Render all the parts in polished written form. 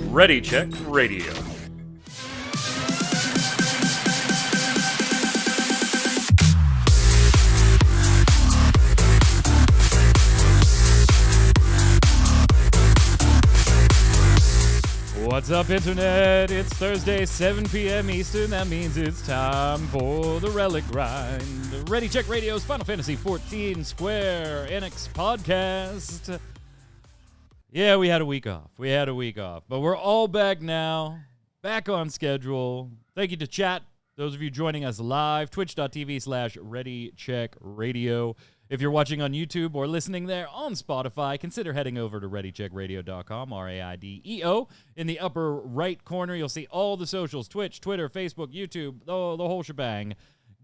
Ready Check Radio. What's up, Internet? It's Thursday, 7 p.m. Eastern. That means it's time for the Relic Grind. Ready Check Radio's Final Fantasy XIV Square Enix podcast. Yeah, we had a week off. But we're all back now. Back on schedule. Thank you to chat. Those of you joining us live, twitch.tv/ReadyCheckRadio. If you're watching on YouTube or listening there on Spotify, consider heading over to ReadyCheckRadio.com, RAIDEO. In the upper right corner, you'll see all the socials, Twitch, Twitter, Facebook, YouTube, the whole shebang.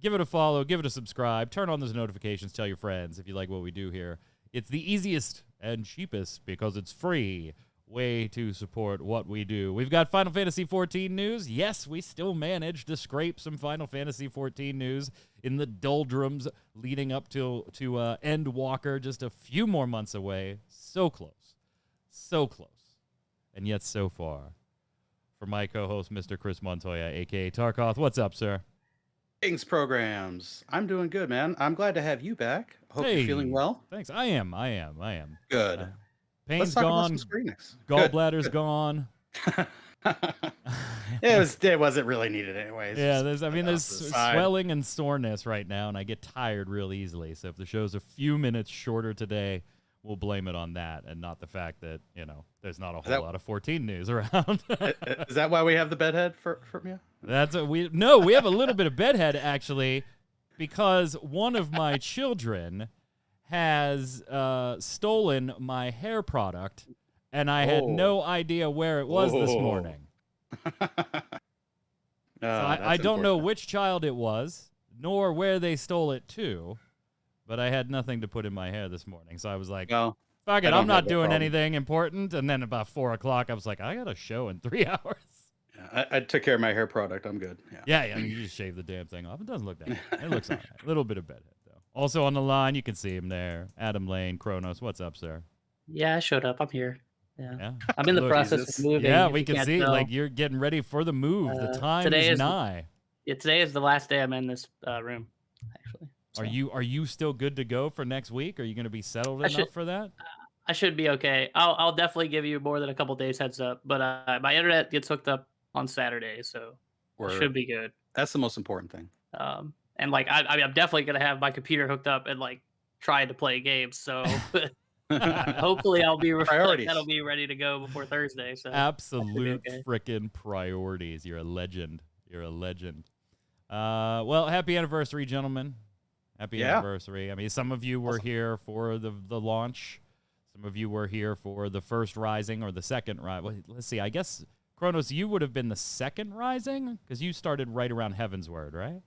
Give it a follow, give it a subscribe, turn on those notifications, tell your friends if you like what we do here. It's the easiest and cheapest, because it's free, way to support what we do. We've got Final Fantasy XIV news. Yes, we still managed to scrape some Final Fantasy XIV news in the doldrums leading up to Endwalker, just a few more months away. So close. And yet so far. For my co-host, Mr. Chris Montoya, a.k.a. Tarkoth. What's up, sir? Thanks, programs. I'm doing good, man. I'm glad to have you back. Hope you're feeling well. Thanks. I am. Good. Pain's gone. Gallbladder's gone. It wasn't really needed anyways. Yeah, there's swelling and soreness right now, and I get tired real easily. So if the show's a few minutes shorter today, we'll blame it on that, and not the fact that, there's not a whole lot of 14 news around. Is that why we have the bedhead from you? We have a little bit of bedhead, actually, because one of my children has stolen my hair product, and I had no idea where it was this morning. So I don't know which child it was, nor where they stole it to, but I had nothing to put in my hair this morning. So I was like, fuck it, I'm not doing anything important. And then about 4 o'clock, I was like, I got a show in 3 hours. Yeah, I took care of my hair product. I'm good. Yeah, you just shave the damn thing off. It doesn't look that bad. It looks all right. A little bit of bedhead, though. Also on the line, you can see him there. Adam Lane, Kronos. What's up, sir? Yeah, I showed up. I'm here. Yeah. I'm in the process of moving. Yeah, we can see like you're getting ready for the move. The time is nigh. Today is the last day I'm in this room, actually. So. Are you still good to go for next week? Are you going to be settled enough for that? I should be okay. I'll definitely give you more than a couple days heads up. But my internet gets hooked up on Saturday, so it should be good. That's the most important thing. And like I'm definitely gonna have my computer hooked up and like trying to play games. So hopefully that'll be ready to go before Thursday. So absolute freaking priorities. You're a legend. Well, happy anniversary, gentlemen. Happy anniversary. I mean, some of you were here for the launch. Some of you were here for the first Rising or the second Rising. Let's see. I guess, Kronos, you would have been the second Rising because you started right around Heavensward, right?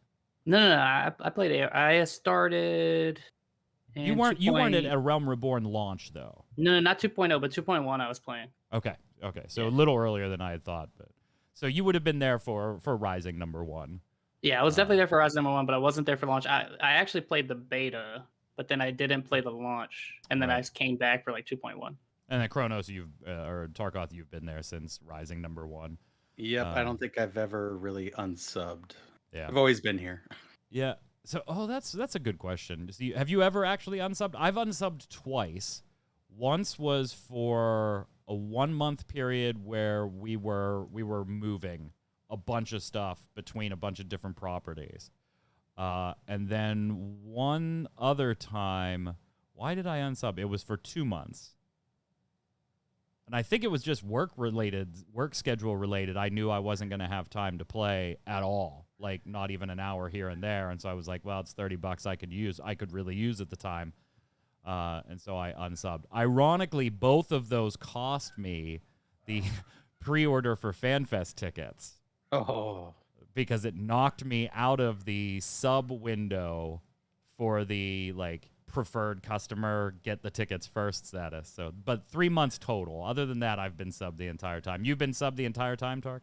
No. I played. I started. You weren't at a Realm Reborn launch, though. No, not 2.0, but 2.1 I was playing. Okay. So a little earlier than I had thought. So you would have been there for Rising number 1. Yeah, I was definitely there for Rising number 1, but I wasn't there for launch. I actually played the beta, but then I didn't play the launch, and then I came back for like 2.1. And then Kronos, or Tarkoth, you've been there since Rising number 1. Yep, I don't think I've ever really unsubbed. Yeah, I've always been here. Yeah. So, that's a good question. Have you ever actually unsubbed? I've unsubbed twice. Once was for a 1-month period where we were moving a bunch of stuff between a bunch of different properties. And then one other time, why did I unsub? It was for 2 months. And I think it was just work schedule related. I knew I wasn't going to have time to play at all, like not even an hour here and there. And so I was like, well, it's $30 I could really use at the time. And so I unsubbed. Ironically, both of those cost me the pre-order for FanFest tickets. Oh. Because it knocked me out of the sub window for the preferred customer get the tickets first status. So, but 3 months total. Other than that, I've been subbed the entire time. You've been subbed the entire time, Tark?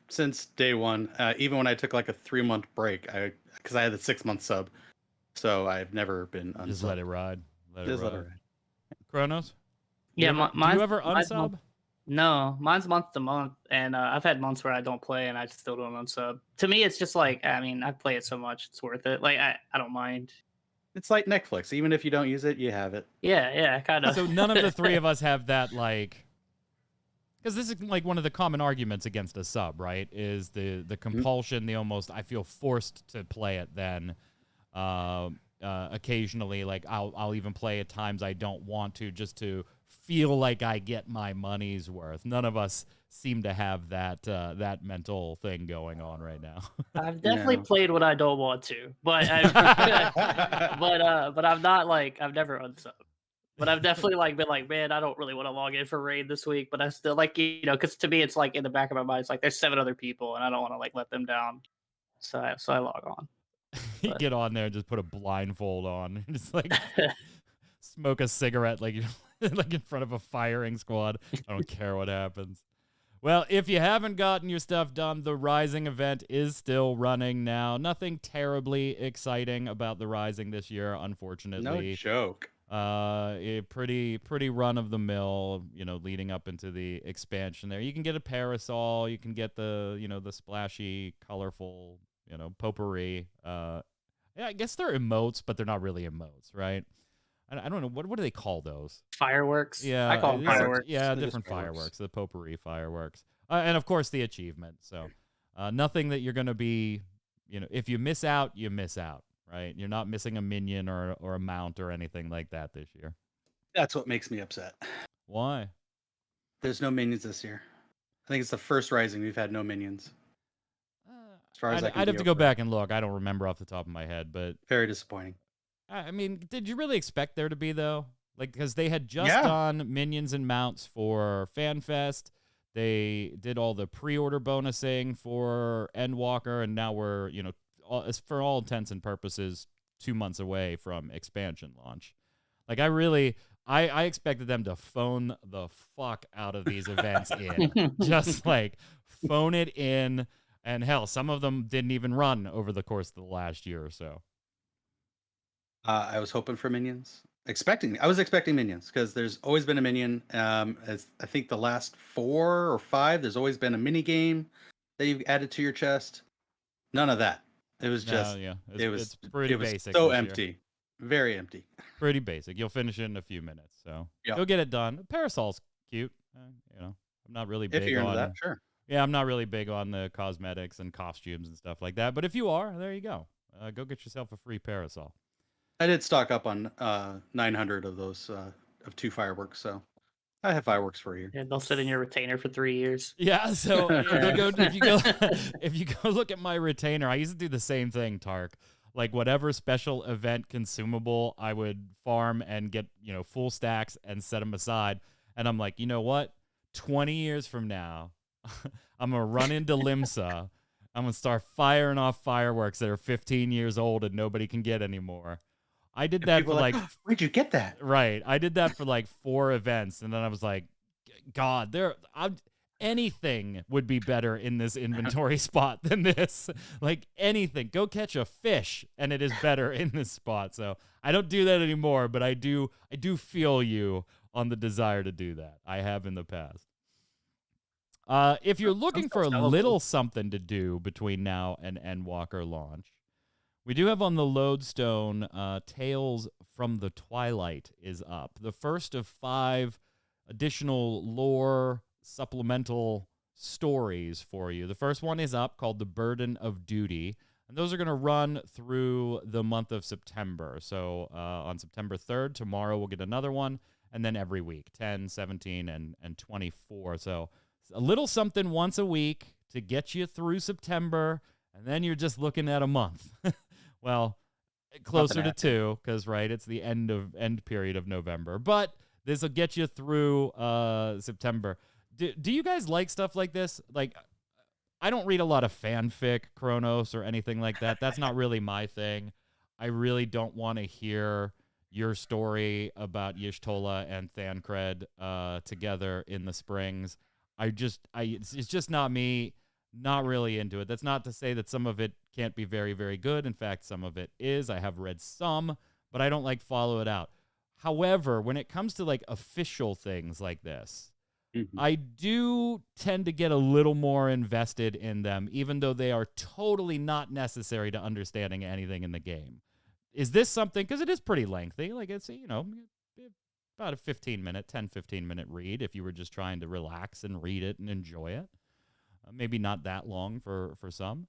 Since day one. Even when I took like a 3-month break, because I had the 6-month sub. So I've never been unsubbed. Just let it ride. Let it ride. Kronos? Yeah, do you ever unsub? No, mine's month to month, and I've had months where I don't play and I still don't unsub. To me, it's just like, I mean, I play it so much, it's worth it. Like, I don't mind. It's like Netflix. Even if you don't use it, you have it. Yeah, kind of. So none of the three of us have that, like, because this is like one of the common arguments against a sub, right? Is the compulsion, the almost, I feel forced to play it then. Occasionally, like I'll even play at times I don't want to, just to feel like I get my money's worth. None of us seem to have that that mental thing going on right now. I've definitely played what I don't want to, but but I'm not like, I've never unsubbed. But I've definitely like been like, man, I don't really want to log in for raid this week, but I still like, because to me it's like in the back of my mind, it's like there's 7 other people and I don't want to like let them down, so I log on. You get on there and just put a blindfold on, and just like smoke a cigarette like like in front of a firing squad. I don't care what happens. Well, if you haven't gotten your stuff done, the Rising event is still running now. Nothing terribly exciting about the Rising this year, unfortunately. No joke. Pretty run of the mill, leading up into the expansion there. You can get a parasol, you can get the, the splashy, colorful, potpourri. Yeah, I guess they're emotes, but they're not really emotes, right? I don't know. What do they call those? Fireworks? Yeah. I call them fireworks. Yeah, different fireworks. The potpourri fireworks. And, of course, the achievement. So nothing that you're going to be, if you miss out, you miss out, right? You're not missing a minion or a mount or anything like that this year. That's what makes me upset. Why? There's no minions this year. I think it's the first Rising we've had no minions. As far as I'd have to go back and look. I don't remember off the top of my head, but very disappointing. I mean, did you really expect there to be, though? Like, because they had just done minions and mounts for FanFest. They did all the pre-order bonusing for Endwalker, and now we're, for all intents and purposes, 2 months away from expansion launch. Like, I expected them to phone the fuck out of these events in. Just, like, phone it in. And hell, some of them didn't even run over the course of the last year or so. I was hoping for minions. I was expecting minions because there's always been a minion. As I think the last 4 or 5, there's always been a mini game that you've added to your chest. None of that. It was just it's pretty basic. So empty, very empty. Pretty basic. You'll finish it in a few minutes, so you'll get it done. Parasol's cute. I'm not really big if you're on into that. Sure. Yeah, I'm not really big on the cosmetics and costumes and stuff like that. But if you are, there you go. Go get yourself a free parasol. I did stock up on 900 of those of 2 fireworks, so I have fireworks for you. Yeah, they'll sit in your retainer for 3 years. Yeah, so if you go look at my retainer, I used to do the same thing, Tark. Like whatever special event consumable, I would farm and get full stacks and set them aside. And I'm like, you know what? 20 years from now, I'm going to run into Limsa. I'm going to start firing off fireworks that are 15 years old and nobody can get anymore. I did that for like, where'd you get that? Right. I did that for like 4 events. And then I was like, God, anything would be better in this inventory spot than this. Like anything. Go catch a fish and it is better in this spot. So I don't do that anymore, but I do feel you on the desire to do that. I have in the past. If you're looking for a little something to do between now and Endwalker launch, we do have on the Lodestone Tales from the Twilight is up. The first of 5 additional lore supplemental stories for you. The first one is up called The Burden of Duty, and those are going to run through the month of September. So on September 3rd, tomorrow we'll get another one, and then every week, 10, 17, and 24. So a little something once a week to get you through September, and then you're just looking at a month. Well, closer to 2, because, right, it's the end period of November. But this will get you through September. Do you guys like stuff like this? Like, I don't read a lot of fanfic, Kronos, or anything like that. That's not really my thing. I really don't want to hear your story about Y'shtola and Thancred together in the Springs. It's just not me. not really into it. That's not to say that some of it can't be very, very good. In fact, some of it is. I have read some, but I don't like follow it out. However, when it comes to like official things like this, I do tend to get a little more invested in them, even though they are totally not necessary to understanding anything in the game. Is this something, because it is pretty lengthy, like it's, about a 10-15 minute read if you were just trying to relax and read it and enjoy it. Maybe not that long for some.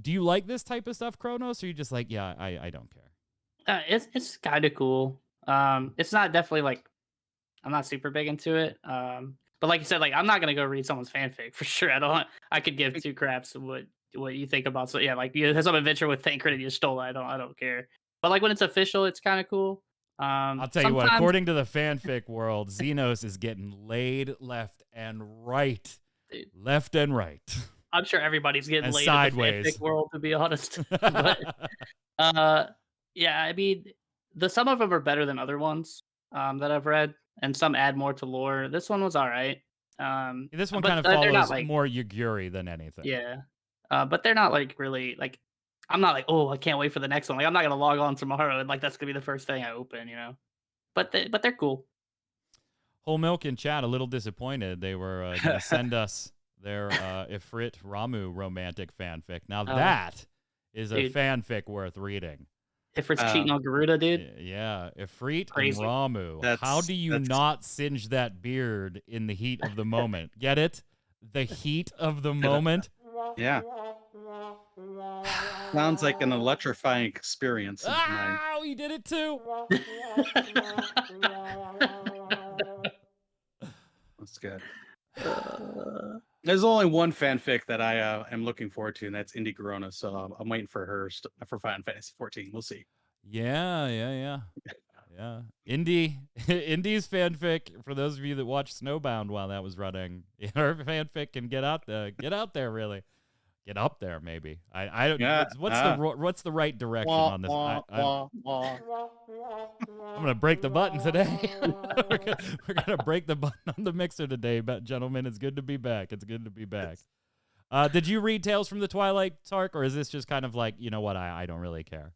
Do you like this type of stuff, Kronos, or are you just like, yeah, I don't care? It's kind of cool. It's not definitely like I'm not super big into it. But like you said, like I'm not gonna go read someone's fanfic for sure. I could give two craps what you think about. So yeah, like you have some adventure with Thancred and you stole it. I don't care. But like when it's official, it's kind of cool. I'll tell you what, according to the fanfic world, Xenos is getting laid left and right. Dude. Left and right. I'm sure everybody's getting and laid sideways. in the fanfic world, to be honest. But yeah, I mean, some of them are better than other ones that I've read, and some add more to lore. This one was all right. This one but kind of they're follows not, like, more Yuguri than anything. Yeah, but they're not like really like. I'm not like, oh, I can't wait for the next one. Like I'm not gonna log on tomorrow and like that's gonna be the first thing I open, But they're cool. Whole Milk in chat a little disappointed. They were going to send us their Ifrit Ramu romantic fanfic. Now that is a fanfic worth reading. Ifrit's cheating on Garuda, dude. Yeah, Ifrit and Ramu. How do you not singe that beard in the heat of the moment? Get it? The heat of the moment? Yeah. Sounds like an electrifying experience. Oh, he did it too. That's good. There's only one fanfic that I am looking forward to, and that's Indie Corona. So I'm waiting for her for Final Fantasy XIV. We'll see. Yeah. Indie's fanfic, for those of you that watched Snowbound while that was running, her fanfic can get out there really. Get up there, maybe. I don't. Yeah, what's the right direction on this? I'm gonna break the button today. we're gonna break the button on the mixer today, but gentlemen, it's good to be back. It's good to be back. Did you read Tales from the Twilight, Tark, or is this just kind of like, you know what? I don't really care.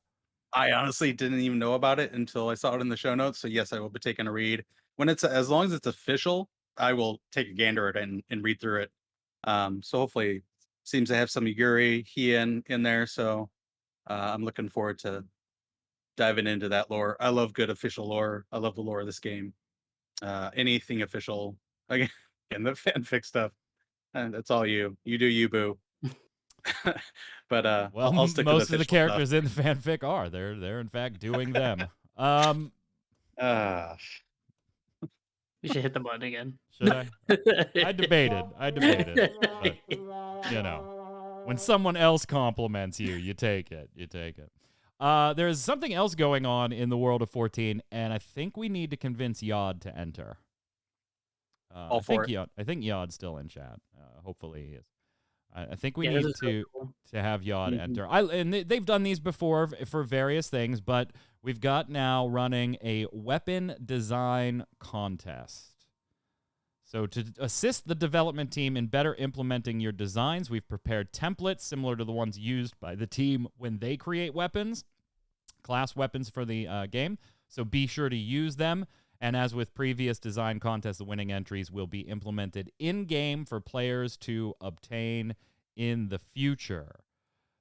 I honestly didn't even know about it until I saw it in the show notes. So yes, I will be taking a read when it's as long as it's official. I will take a gander at it and read through it. So hopefully. Seems to have some Yuri in there, so I'm looking forward to diving into that lore. I love good official lore. I love the lore of this game. Anything official, again, the fanfic stuff. And that's all you. You do you, boo. But well, I'll stick most with of the characters stuff. In the fanfic are they're in fact doing them. You should hit the button again. Should I? I debated. But, when someone else compliments you, you take it. There's something else going on in the world of 14, and I think we need to convince Yod to enter. I think Yod's still in chat. Hopefully he is. I think we need to have Yod enter. And they've done these before for various things, but we've got now running a weapon design contest. So to assist the development team in better implementing your designs, we've prepared templates similar to the ones used by the team when they create weapons, class weapons for the game. So be sure to use them. And as with previous design contests, the winning entries will be implemented in-game for players to obtain in the future.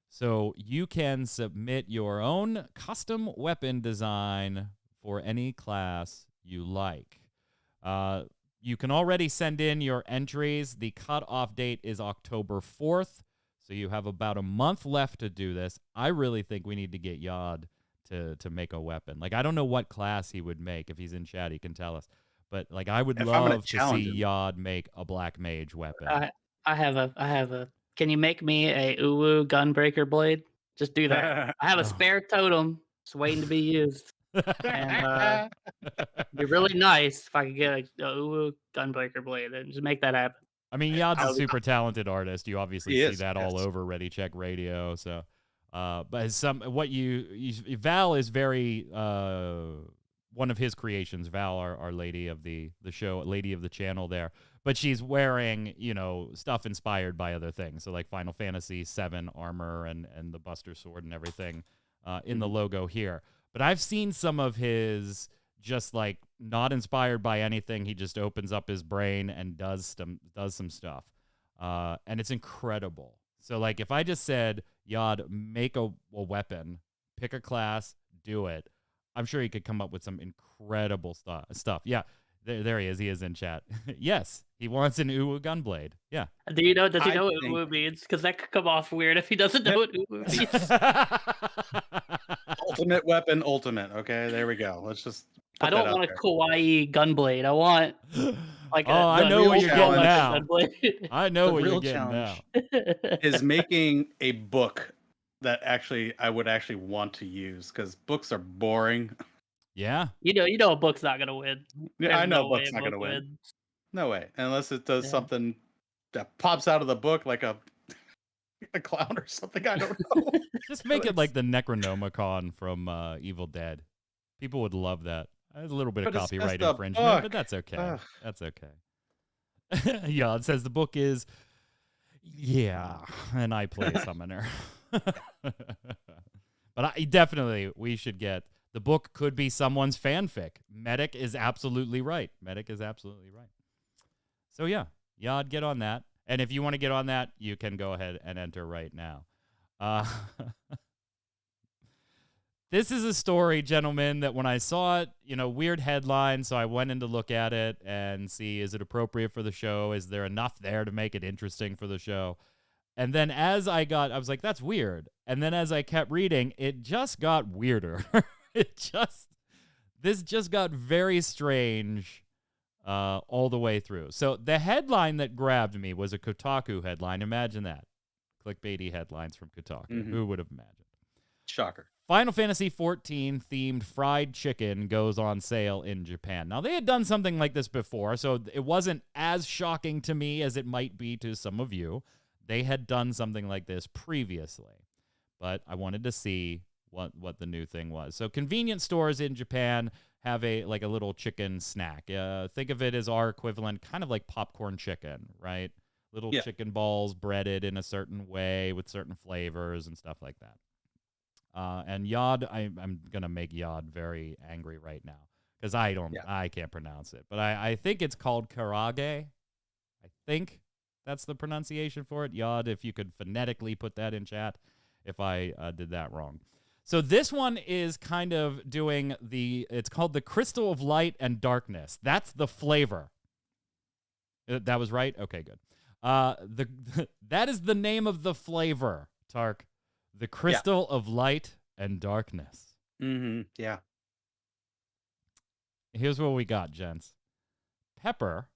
So you can submit your own custom weapon design for any class you like. You can already send in your entries. The cutoff date is October 4th, so you have about a month left to do this. I really think we need to get Yod to make a weapon. Like, I don't know what class he would make. If he's in chat, he can tell us. But like, I would love to see Yod make a black mage weapon. I have a. Can you make me a Uwu gunbreaker blade? Just do that. I have a spare totem. It's waiting to be used. And it'd be really nice if I could get a Uwu gunbreaker blade and just make that happen. I mean, Yod's a super talented artist. You obviously see that all over Ready Check Radio. So, but Val is very one of his creations. Val, our lady of the show, lady of the channel there. but she's wearing, stuff inspired by other things. So like Final Fantasy VII armor and the Buster Sword and everything in the logo here. But I've seen some of his just like not inspired by anything. He just opens up his brain and does some stuff. And it's incredible. So like if I just said, Yod, make a weapon, pick a class, do it, I'm sure he could come up with some incredible stuff. Yeah, there he is. He is in chat. Yes, he wants an Uwu Gunblade. Yeah. Does he know what Uwu means? Because that could come off weird if he doesn't know what Uwu means. Ultimate weapon, ultimate. Okay, there we go. Let's just. I don't want a kawaii Gunblade. I want like I know what you're getting now. I know what you're getting now. Is making a book that I would actually want to use, because books are boring. Yeah. You know a book's not gonna win. Yeah, I know a book's not gonna win. No way. Unless it does something that pops out of the book like a clown or something. I don't know. Just make it like the Necronomicon from Evil Dead. People would love that. A little bit of copyright infringement, but that's okay. Ugh. That's okay. Yeah, it says the book is, and I play a summoner. But we should get, the book could be someone's fanfic. Medic is absolutely right. So yeah, Yod, get on that. And if you want to get on that, you can go ahead and enter right now. This is a story, gentlemen, that when I saw it, weird headline, so I went in to look at it and see, is it appropriate for the show? Is there enough there to make it interesting for the show? And then I was like, that's weird. And then as I kept reading, it just got weirder. This just got very strange all the way through. So the headline that grabbed me was a Kotaku headline. Imagine that. Clickbaity headlines from Kotaku. Mm-hmm. Who would have imagined? Shocker. Final Fantasy XIV themed fried chicken goes on sale in Japan. Now, they had done something like this before, so it wasn't as shocking to me as it might be to some of you. They had done something like this previously, but I wanted to see what the new thing was. So convenience stores in Japan have a little chicken snack. Think of it as our equivalent, kind of like popcorn chicken, right? Little chicken balls breaded in a certain way with certain flavors and stuff like that. And Yod, I'm going to make Yod very angry right now because I can't pronounce it. But I think it's called karage. I think that's the pronunciation for it. Yod, if you could phonetically put that in chat if I did that wrong. So this one is kind of doing it's called the Crystal of Light and Darkness. That's the flavor. That was right? Okay, good. That is the name of the flavor, Tark. The Crystal of Light and Darkness. Mm-hmm. Yeah. Here's what we got, gents. Pepper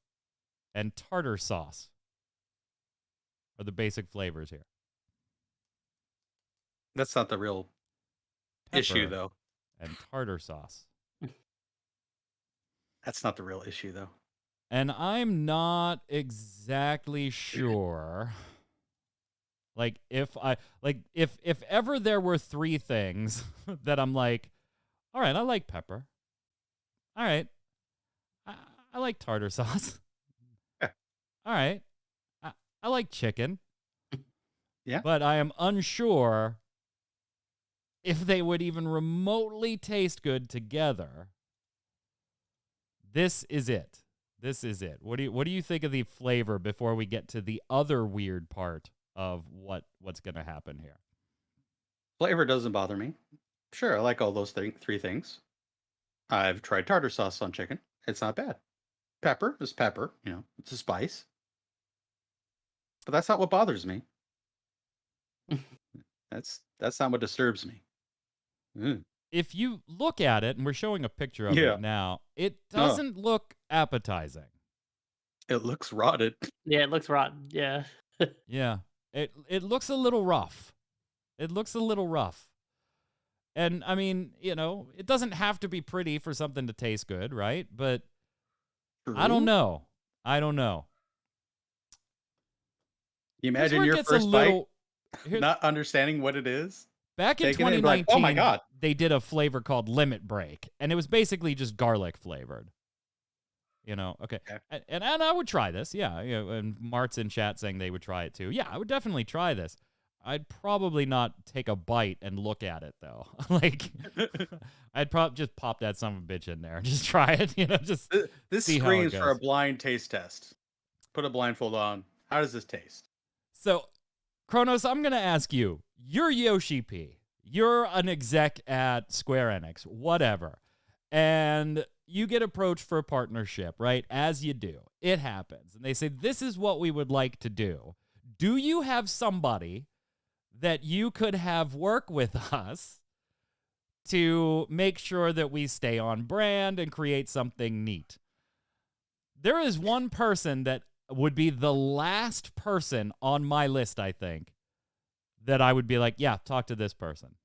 and tartar sauce are the basic flavors here. That's not the real issue, though. And tartar sauce. That's not the real issue, though. And I'm not exactly sure... if ever there were three things that I'm like, all right, I like pepper. All right, I like tartar sauce. Yeah. All right, I like chicken. Yeah. But I am unsure if they would even remotely taste good together. This is it. What do you think of the flavor before we get to the other weird part of what's going to happen here? Flavor doesn't bother me. Sure, I like all those three things. I've tried tartar sauce on chicken. It's not bad. Pepper is pepper. It's a spice. But that's not what bothers me. That's not what disturbs me. Mm. If you look at it, and we're showing a picture of it now, it doesn't look appetizing. It looks rotted. Yeah, it looks rotten. Yeah. Yeah. It looks a little rough. And I mean, it doesn't have to be pretty for something to taste good, right? But True. I don't know. You imagine your first bite, not understanding what it is. Back in 2019, like, oh my God, they did a flavor called Limit Break, and it was basically just garlic flavored. You know, okay. Okay. And I would try this, yeah. You know, and Mart's in chat saying they would try it too. Yeah, I would definitely try this. I'd probably not take a bite and look at it though. Like, I'd probably just pop that son of a bitch in there and just try it. You know, just This see how it screams for a goes. blind taste test. Put a blindfold on. How does this taste? So, Kronos, I'm gonna ask you. You're Yoshi P. You're an exec at Square Enix, whatever, and you get approached for a partnership, right? As you do, it happens, and they say this is what we would like to do. Do you have somebody that you could have work with us to make sure that we stay on brand and create something neat? There is one person that would be the last person on my list, I think, that I would be like, yeah, talk to this person.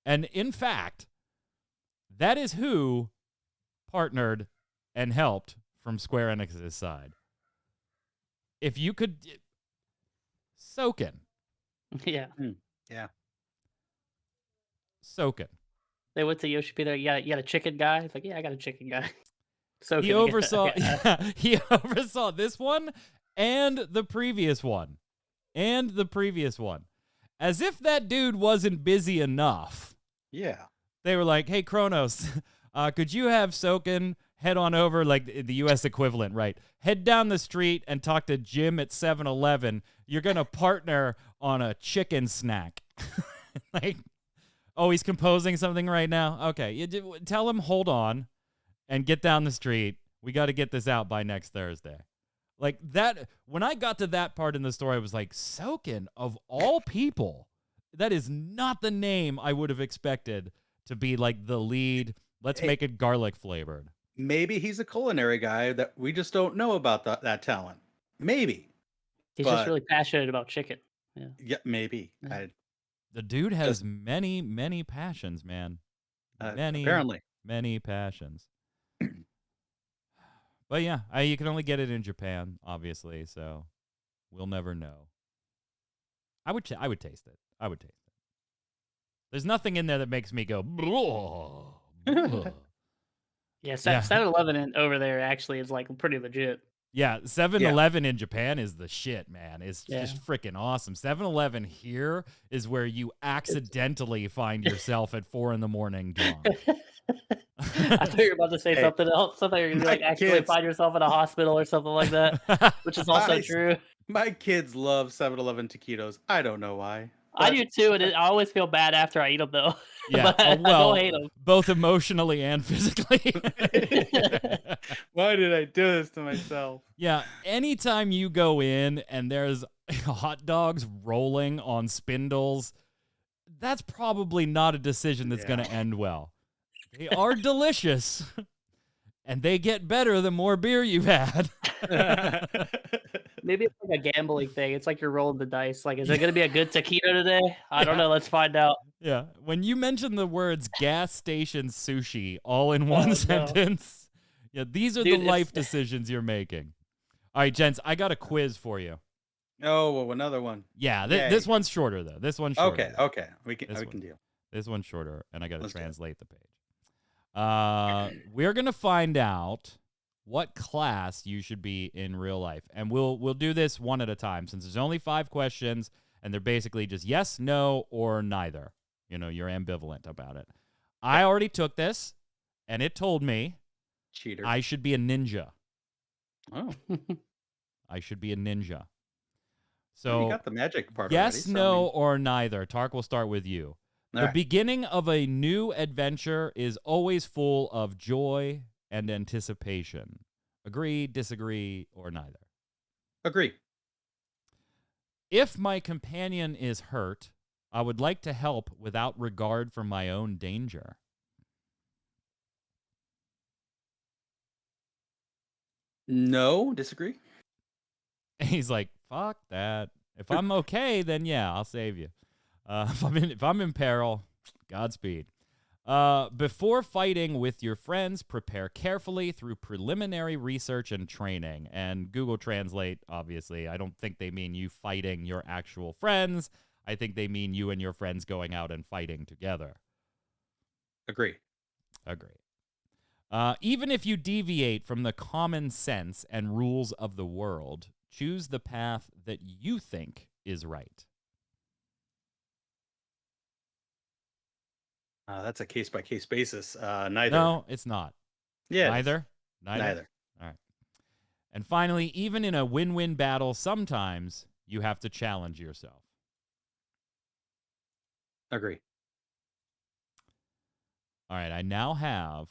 And in fact, that is who partnered and helped from Square Enix's side. If you could... Soken. Yeah. Yeah. Soken. They went to Yoshi P. There, you got a chicken guy? It's like, yeah, I got a chicken guy. So He oversaw he oversaw this one and the previous one. And the previous one. As if that dude wasn't busy enough. Yeah. They were like, hey, Kronos, could you have Soken head on over, like the U.S. equivalent, right? Head down the street and talk to Jim at 7-Eleven. You're going to partner on a chicken snack. Like, oh, he's composing something right now? Okay, tell him hold on and get down the street. We got to get this out by next Thursday. Like that, when I got to that part in the story, I was like, Soken, of all people, that is not the name I would have expected to be like the lead. Let's make it garlic flavored. Maybe he's a culinary guy that we just don't know about that talent. Maybe. He's just really passionate about chicken. Yeah. Yeah, maybe. Yeah. The dude has many, many passions, man. Apparently. Many passions. But yeah, you can only get it in Japan, obviously, so we'll never know. I would taste it. I would taste it. There's nothing in there that makes me go, Yeah, 7-Eleven over there actually is like pretty legit. Yeah, 7-Eleven in Japan is the shit, man. It's just freaking awesome. 7-Eleven here is where you accidentally find yourself at 4 a.m. drunk. I thought you were about to say something else. I thought you were going to like actually find yourself in a hospital or something like that, which is also true. My kids love 7-Eleven taquitos. I don't know why. I do too, and I always feel bad after I eat them, though. Yeah, I don't hate them. Both emotionally and physically. Why did I do this to myself? Yeah, anytime you go in and there's hot dogs rolling on spindles, that's probably not a decision that's going to end well. They are delicious, and they get better the more beer you've had. Maybe it's like a gambling thing. It's like you're rolling the dice. Like, is it going to be a good taquito today? I don't know. Let's find out. Yeah. When you mention the words gas station sushi all in one sentence, yeah, these are the life decisions you're making. All right, gents, I got a quiz for you. Oh, another one. Yeah, this one's shorter, though. This one's shorter. Okay. We can deal. This one's shorter, and I got to translate the page. We're going to find out what class you should be in real life. And we'll do this one at a time since there's only 5 questions and they're basically just yes, no, or neither. You know, you're ambivalent about it. I already took this and it told me cheater. I should be a ninja. Oh. I should be a ninja. So you got the magic part yes, already, no, or neither. Tark, will start with you. The beginning of a new adventure is always full of joy and anticipation. Agree, disagree, or neither? Agree. If my companion is hurt, I would like to help without regard for my own danger. No, disagree. He's like, fuck that. If I'm okay, then yeah, I'll save you. If I'm in peril, Godspeed. Before fighting with your friends, prepare carefully through preliminary research and training. And Google Translate, obviously, I don't think they mean you fighting your actual friends. I think they mean you and your friends going out and fighting together. Agree. Even if you deviate from the common sense and rules of the world, choose the path that you think is right. That's a case-by-case basis. Neither. No, it's not. Yeah. Neither? Neither. All right. And finally, even in a win-win battle, sometimes you have to challenge yourself. Agree. All right, I now have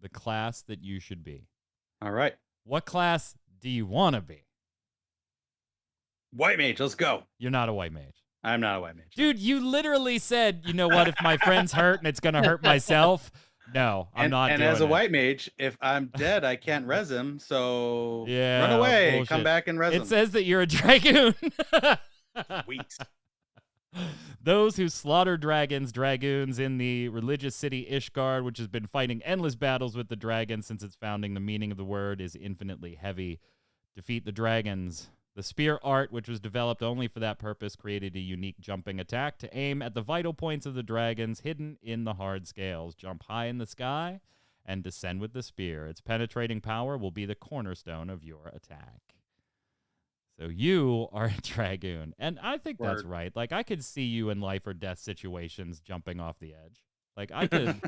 the class that you should be. All right. What class do you want to be? White mage, let's go. You're not a white mage. I'm not a white mage. Dude, you literally said, you know what, if my friend's hurt and it's going to hurt myself. No, I'm not doing it. And as a white mage, if I'm dead, I can't res him. So run away. Bullshit. Come back and res him. It says that you're a dragoon. Weeks. Those who slaughter dragoons in the religious city Ishgard, which has been fighting endless battles with the dragons since its founding. The meaning of the word is infinitely heavy. Defeat the dragons. The spear art, which was developed only for that purpose, created a unique jumping attack to aim at the vital points of the dragons hidden in the hard scales. Jump high in the sky and descend with the spear. Its penetrating power will be the cornerstone of your attack. So you are a dragoon. And I think that's right. Like, I could see you in life or death situations jumping off the edge. Like, I could...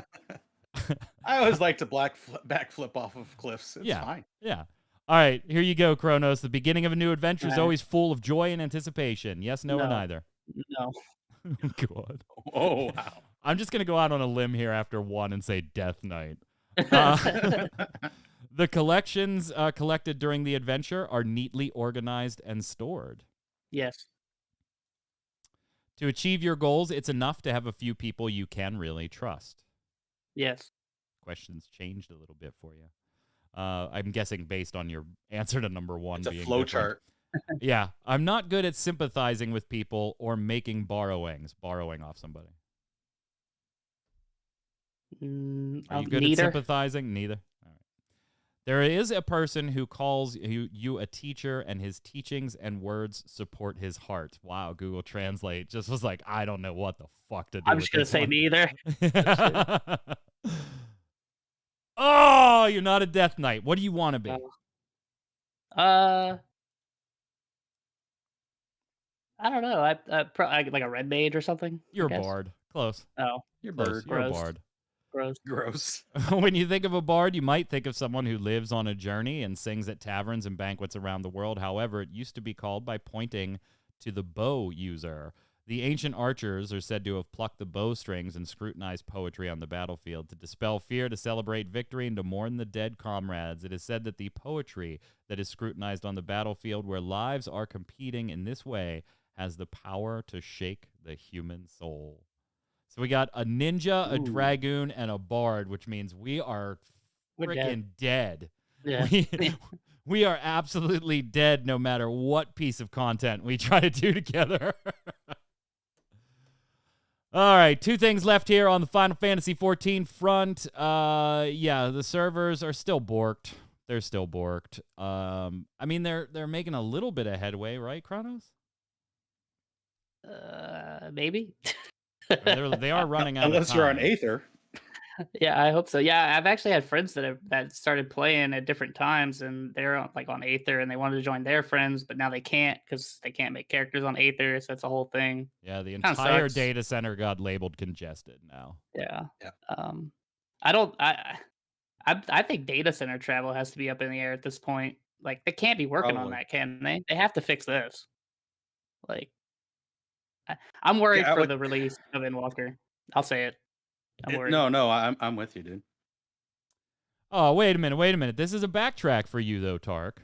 I always like to backflip off of cliffs. It's fine. Yeah. All right, here you go, Kronos. The beginning of a new adventure is always full of joy and anticipation. Yes, no, or neither? No. God. Oh, wow. I'm just going to go out on a limb here after one and say Death Knight. The collections collected during the adventure are neatly organized and stored. Yes. To achieve your goals, it's enough to have a few people you can really trust. Yes. Questions changed a little bit for you. I'm guessing based on your answer to number one. It's a being flow different. chart. Yeah. I'm not good at sympathizing with people or making borrowing off somebody. Are you good at sympathizing? Neither. All right. There is a person who calls you a teacher, and his teachings and words support his heart. Wow, Google Translate just was like, I don't know what the fuck to do. I'm just going to say neither. Oh, you're not a Death Knight. What do you want to be? I don't know. I like a red mage or something. You're a bard. Close. Oh, you're Close. bird. You're a bard. Gross. When you think of a bard, you might think of someone who lives on a journey and sings at taverns and banquets around the world. However, it used to be called by pointing to the bow user. The ancient archers are said to have plucked the bowstrings and scrutinized poetry on the battlefield to dispel fear, to celebrate victory, and to mourn the dead comrades. It is said that the poetry that is scrutinized on the battlefield, where lives are competing in this way, has the power to shake the human soul. So we got a ninja, a dragoon, and a bard, which means we are freaking dead. Yeah. We are absolutely dead no matter what piece of content we try to do together. All right, two things left here on the Final Fantasy XIV front. The servers are still borked. They're still borked. I mean, they're making a little bit of headway, right, Kronos? Maybe. They are running out Unless of time. you're on Aether. Yeah, I hope so. Yeah, I've actually had friends that started playing at different times, and they're on Aether, and they wanted to join their friends, but now they can't because they can't make characters on Aether. So that's a whole thing. Yeah, the entire data center got labeled congested now. Yeah. Yeah. I think data center travel has to be up in the air at this point. Like, they can't be working on that, can they? They have to fix this. Like, I'm worried for the release of Endwalker. I'll say it. I'm worried. No, I'm with you, dude. Oh, wait a minute. This is a backtrack for you, though, Tark.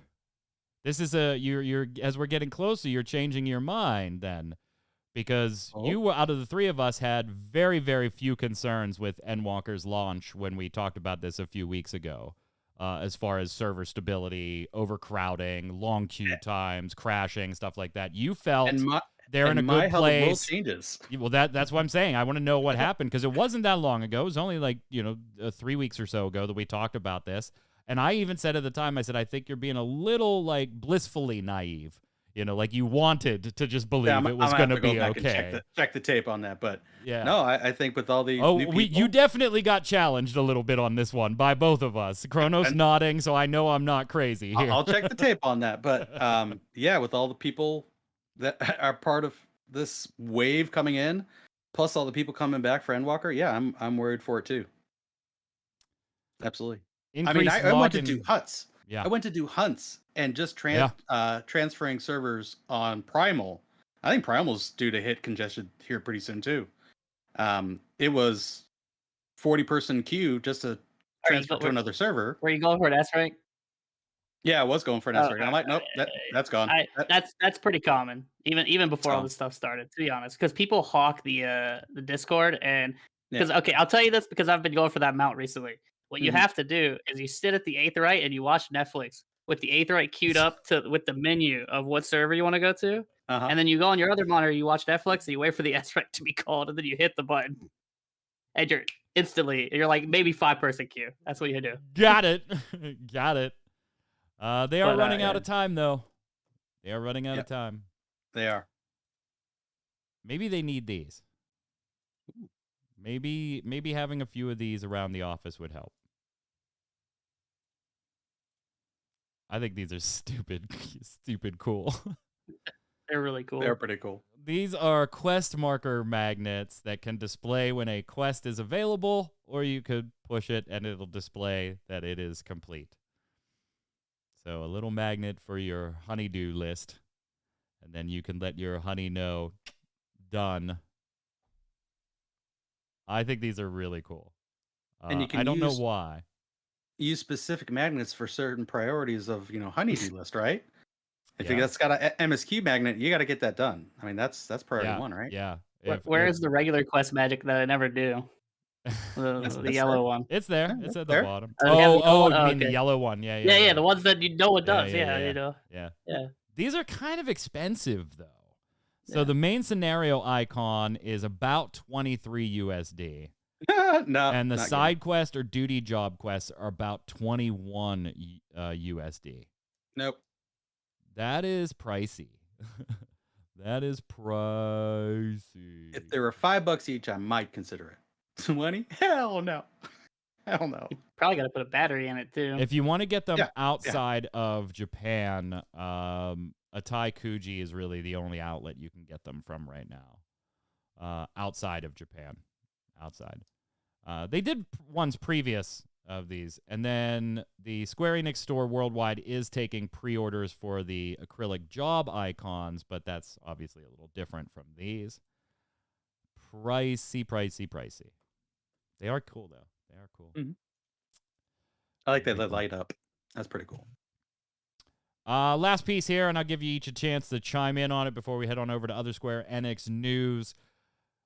This is you're as we're getting closer, you're changing your mind then, because you, out of the three of us, had very, very few concerns with Endwalker's launch when we talked about this a few weeks ago, as far as server stability, overcrowding, long queue times, crashing, stuff like that. You felt they're in a good place. The world changes. Well, that's what I'm saying. I want to know what happened, because it wasn't that long ago. It was only 3 weeks or so ago that we talked about this. And I even said at the time, I said, I think you're being a little blissfully naive. Like you wanted to just believe Yeah, it was I'm going gonna to have to be go back and okay. check the tape on that. But Yeah. no, I think with all these Oh, new people, you definitely got challenged a little bit on this one by both of us. Kronos and nodding, so I know I'm not crazy here. I'll check the tape on that. But yeah, with all the people that are part of this wave coming in, plus all the people coming back for Endwalker, yeah, I'm worried for it too. Absolutely. I mean, Increased I went to do login. hunts. Yeah. I went to do hunts and just Yeah. transferring servers on Primal. I think Primal's due to hit congestion here pretty soon too. It was 40-person queue just to transfer to another server. Were you going for an S rank? Yeah, I was going for an S rank. I'm like, nope, that's gone. That's pretty common, even before all So, this stuff started. To be honest, because people hawk the Discord, and because yeah. okay, I'll tell you this because I've been going for that mount recently. What you Mhm. have to do is you sit at the Aetheryte and you watch Netflix with the Aetheryte queued up with the menu of what server you want to go to, Uh-huh. and then you go on your other monitor, you watch Netflix, and you wait for the S rank to be called, and then you hit the button, and you're like maybe 5-person queue. That's what you do. Got it. Got it. They are running out yeah. of time, though. They are running out of time. They are. Maybe they need these. Maybe having a few of these around the office would help. I think these are stupid cool. They're really cool. They're pretty cool. These are quest marker magnets that can display when a quest is available, or you could push it and it'll display that it is complete. So a little magnet for your honeydew list, and then you can let your honey know, done. I think these are really cool. And you can I don't know why. use specific magnets for certain priorities of honeydew list, right? If Yeah. that's got a MSQ magnet, you got to get that done. I mean, that's priority 1, right? Yeah. Where is the regular quest magic that I never do? The yellow one. It's there. Yeah, It's at there. the bottom. Oh, they have the yellow one? You Oh, mean the okay. yellow one? Yeah. Yeah, the ones that you know it does. Yeah. These are kind of expensive though. So the main scenario icon is about 23 USD. No. And the side quest or duty job quests are about 21 USD. Nope. That is pricey. That is pricey. If they were $5 each, I might consider it. 20? Hell no. Hell no. You probably got to put a battery in it too. If you want to get them Yeah, outside of Japan, Atai Kuji is really the only outlet you can get them from right now. Outside of Japan. Outside. They did ones previous of these, and then the Square Enix store worldwide is taking pre-orders for the acrylic job icons, but that's obviously a little different from these. Pricey. They are cool, though. They are cool. Mm-hmm. I like that they light up. That's pretty cool. Last piece here, and I'll give you each a chance to chime in on it before we head on over to other Square Enix news.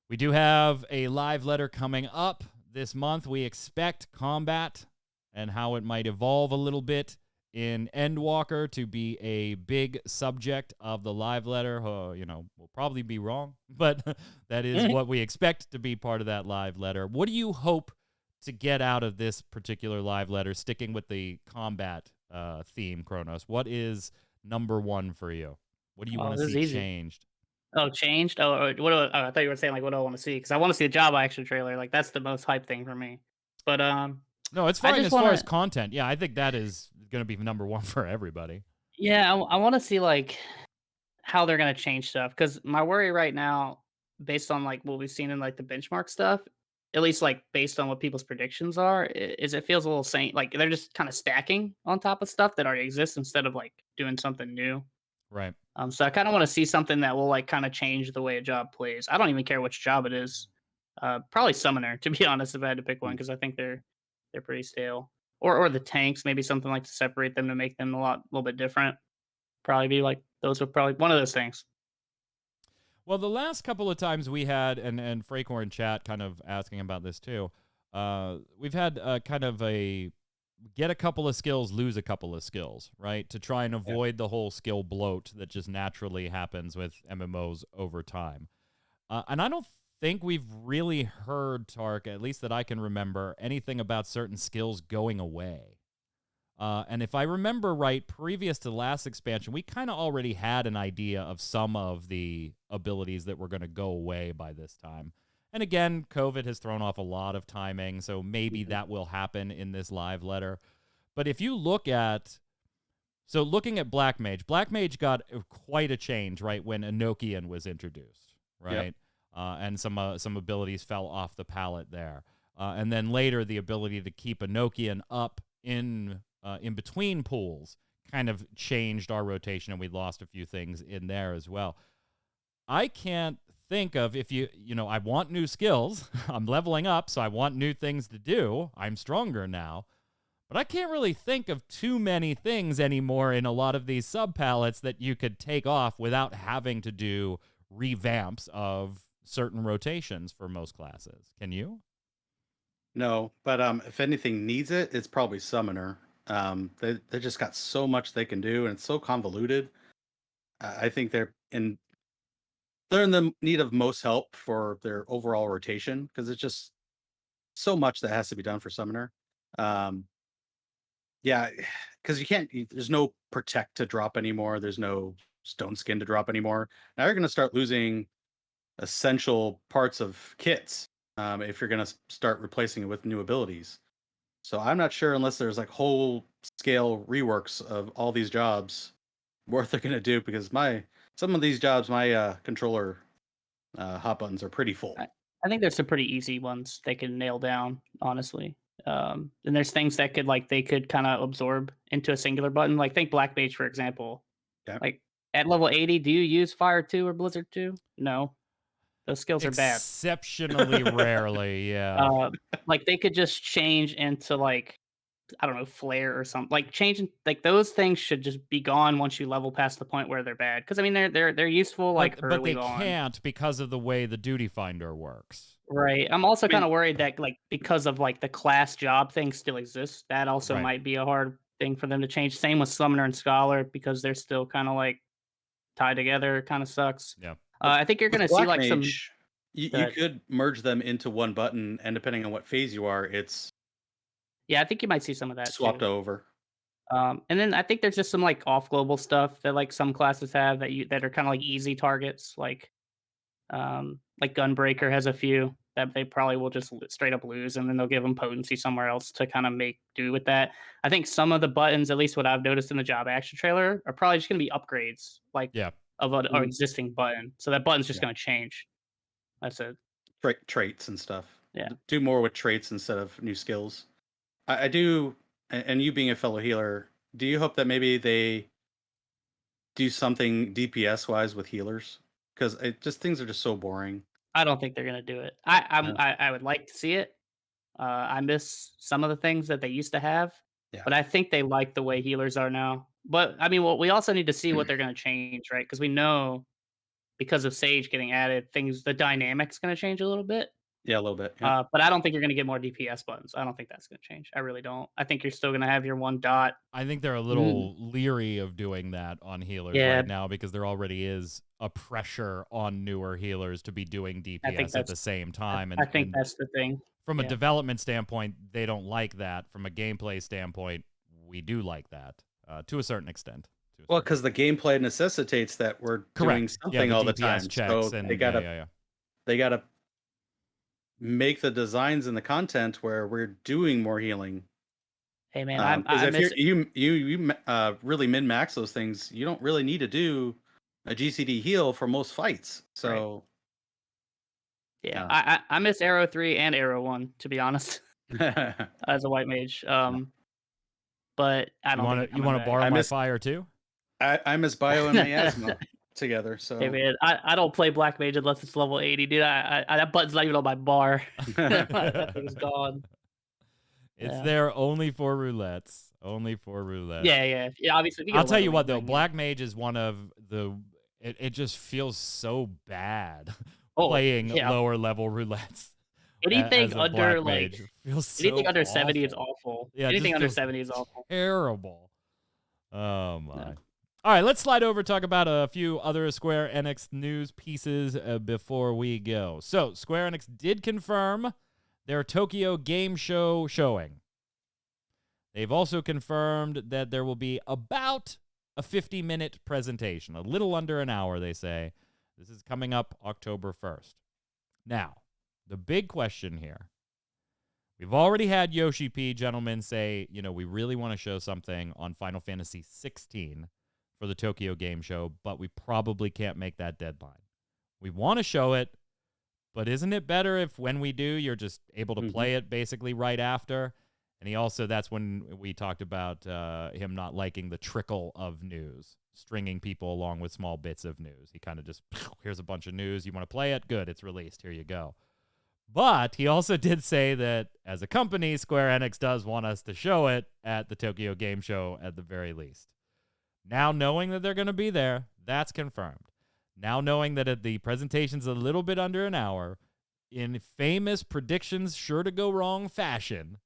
We do have a live letter coming up this month. We expect combat and how it might evolve a little bit in Endwalker to be a big subject of the live letter. We'll probably be wrong, but that is what we expect to be part of that live letter. What do you hope to get out of this particular live letter, sticking with the combat theme, Kronos? What is number one for you? What do you want to see changed? Oh, changed? I thought you were saying, like, what do I want to see? Because I want to see a job action trailer. Like, that's the most hype thing for me. But, no, it's fine as far as content. Yeah, I think that is going to be number one for everybody. Yeah, I want to see, like, how they're going to change stuff. Because my worry right now, based on, like, what we've seen in, like, the benchmark stuff, at least, like, based on what people's predictions are, is it feels a little like they're just kind of stacking on top of stuff that already exists instead of, like, doing something new. Right. So I kind of want to see something that will like kind of change the way a job plays. I don't even care which job it is. Probably Summoner, to be honest, if I had to pick one, because I think they're pretty stale. Or the tanks, maybe something like to separate them to make them a little bit different. Probably be like those are probably one of those things. Well, the last couple of times we had, and Fraycorn chat kind of asking about this too. We've had kind of a get a couple of skills, lose a couple of skills, right? To try and avoid the whole skill bloat that just naturally happens with MMOs over time. And I don't think we've really heard, Tark, at least that I can remember, anything about certain skills going away. And if I remember right, previous to the last expansion, we kind of already had an idea of some of the abilities that were going to go away by this time. And again, COVID has thrown off a lot of timing, so maybe that will happen in this live letter. But if you look at... So looking at Black Mage got quite a change, right, when Enochian was introduced, right? Yep. And some abilities fell off the palette there. And then later, the ability to keep Enochian up in between pools kind of changed our rotation, and we lost a few things in there as well. I can't think of, if I want new skills. I'm leveling up, so I want new things to do. I'm stronger now. But I can't really think of too many things anymore in a lot of these sub-palettes that you could take off without having to do revamps of certain rotations for most classes. Can you? No, but if anything needs it, it's probably Summoner. They just got so much they can do, and it's so convoluted. I think they're in the need of most help for their overall rotation, because it's just so much that has to be done for Summoner. Yeah, because there's no Protect to drop anymore. There's no Stone Skin to drop anymore. Now you're going to start losing essential parts of kits if you're going to start replacing it with new abilities. So I'm not sure, unless there's like whole scale reworks of all these jobs, what they're going to do, because some of these jobs, my controller hot buttons are pretty full. I think there's some pretty easy ones they can nail down, honestly. And there's things that they could kind of absorb into a singular button. Like, think Black Mage, for example. Yeah. Like, at level 80, do you use Fire 2 or Blizzard 2? No. Those skills are bad. Exceptionally rarely, yeah. Like, they could just change into, like, I don't know, Flare or something. Like, changing, like, those things should just be gone once you level past the point where they're bad. Because, I mean, they're useful, like, but early they on. can't, because of the way the Duty Finder works. Right. I'm also kind of worried that, like, because of, like, the class job thing still exists, that also Right. might be a hard thing for them to change. Same with Summoner and Scholar, because they're still kind of, like, tied together. It kind of sucks. Yeah. I think you're going to see, like, Mage, some... You could merge them into one button, and depending on what phase you are, it's... Yeah, I think you might see some of that swapped too. over. And then I think there's just some, like, off-global stuff that, like, some classes have that are kind of like easy targets, like Gunbreaker has a few that they probably will just straight up lose, and then they'll give them potency somewhere else to kind of make do with that. I think some of the buttons, at least what I've noticed in the job action trailer, are probably just going to be upgrades, like, of an existing button. So that button's just going to change. That's it. Traits and stuff. Yeah. Do more with traits instead of new skills. I do, and you being a fellow healer, do you hope that maybe they do something DPS wise with healers? Because things are just so boring. I don't think they're gonna do it. I would like to see it. I miss some of the things that they used to have, but I think they like the way healers are now. But I mean, we also need to see what they're gonna change, right? Because we know, because of Sage getting added, the dynamic's gonna change a little bit. Yeah, a little bit. Yeah. But I don't think you're gonna get more DPS buttons. I don't think that's gonna change. I really don't. I think you're still gonna have your one dot. I think they're a little leery of doing that on healers right now, because there already is a pressure on newer healers to be doing DPS at the same time. And I think that's the thing. From a development standpoint, they don't like that. From a gameplay standpoint, we do like that to a certain extent. Well, because the gameplay necessitates that we're doing something all the time. Checks, so and they gotta make the designs and the content where we're doing more healing. Hey man, if you really min max those things, you don't really need to do a GCD heal for most fights. So I miss Arrow 3 and Arrow 1, to be honest, as a white mage. But I don't. You want to borrow my fire too? I miss Bio and Miasma together. So hey man, I don't play Black Mage unless it's level 80, dude. That button's not even on my bar. That thing's gone. It's there only for roulettes. Only for roulette. Yeah. Obviously, I'll tell you what though, Black Mage is one of the. It just feels so bad playing lower level roulettes. Anything under anything under 70 is awful. Yeah, anything under 70 is awful. Terrible. Oh my. Yeah. All right, let's slide over, talk about a few other Square Enix news pieces before we go. So, Square Enix did confirm their Tokyo Game Show showing. They've also confirmed that there will be about a 50-minute presentation, a little under an hour, they say. This is coming up October 1st. Now, the big question here. We've already had Yoshi P, gentlemen, say, we really want to show something on Final Fantasy XVI for the Tokyo Game Show, but we probably can't make that deadline. We want to show it, but isn't it better if when we do, you're just able to play it basically right after? And that's when we talked about him not liking the trickle of news, stringing people along with small bits of news. He kind of just, here's a bunch of news. You want to play it? Good, it's released. Here you go. But he also did say that as a company, Square Enix does want us to show it at the Tokyo Game Show at the very least. Now knowing that they're going to be there, that's confirmed. Now knowing that the presentation's a little bit under an hour, in famous predictions sure to go wrong fashion,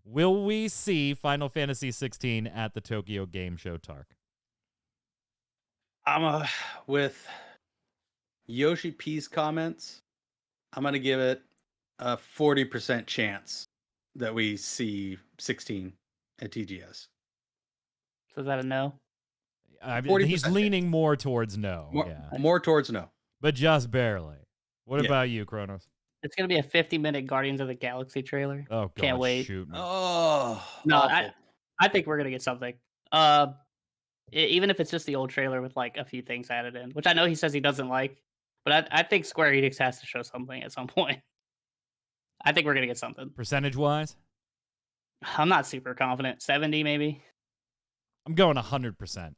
will we see Final Fantasy XVI at the Tokyo Game Show, Tark? With Yoshi P's comments, I'm going to give it a 40% chance that we see 16 at TGS. So is that a no? I mean, he's leaning more towards no. More towards no. But just barely. What about you, Kronos? It's going to be a 50-minute Guardians of the Galaxy trailer. Oh, God, can't wait. Shoot me. Oh, no, I think we're going to get something. Even if it's just the old trailer with like a few things added in, which I know he says he doesn't like, but I think Square Enix has to show something at some point. I think we're going to get something. Percentage-wise? I'm not super confident. 70 maybe? I'm going 100%.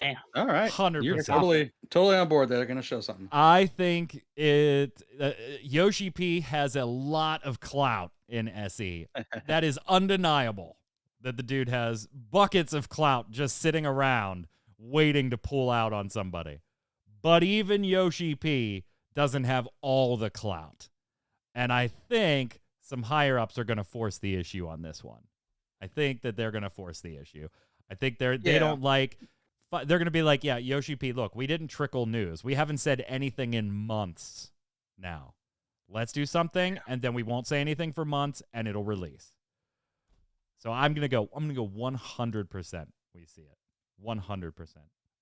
Damn. All right. 100%. You're totally on board that they're going to show something. I think Yoshi P has a lot of clout in SE. That is undeniable, that the dude has buckets of clout just sitting around waiting to pull out on somebody. But even Yoshi P doesn't have all the clout. And I think some higher-ups are going to force the issue on this one. I think that they're going to force the issue. I think they don't like... They're going to be like, yeah, Yoshi P, look, we didn't trickle news. We haven't said anything in months now. Let's do something, and then we won't say anything for months, and it'll release. So I'm going to go 100% we see it. 100%.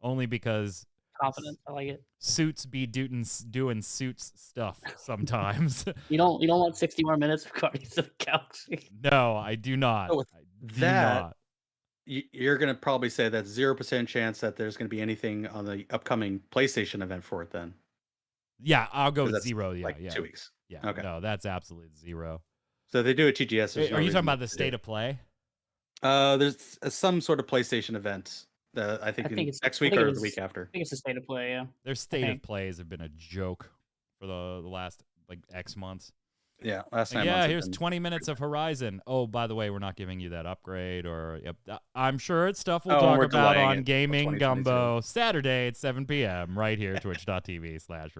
Only because... Confidence, I like it. Suits be doing suits stuff sometimes. You don't want 60 more minutes of Guardians of the Galaxy. No, I do not. So you're going to probably say that's 0% chance that there's going to be anything on the upcoming PlayStation event for it then. Yeah, I'll go with 0. Yeah, like 2 weeks. Yeah, okay. No, that's absolutely 0. So they do a TGS. Are you talking about the state of play? There's some sort of PlayStation event. I think it's next week or the week after. I think it's a state of play, yeah. Their state of plays have been a joke for the last X months. Yeah, last time. Yeah, here's 20 minutes of Horizon. Oh, by the way, we're not giving you that upgrade. I'm sure it's stuff we'll talk about on Gaming Gumbo Saturday at 7 p.m. right here, twitch.tv/ReadyCheckRadio.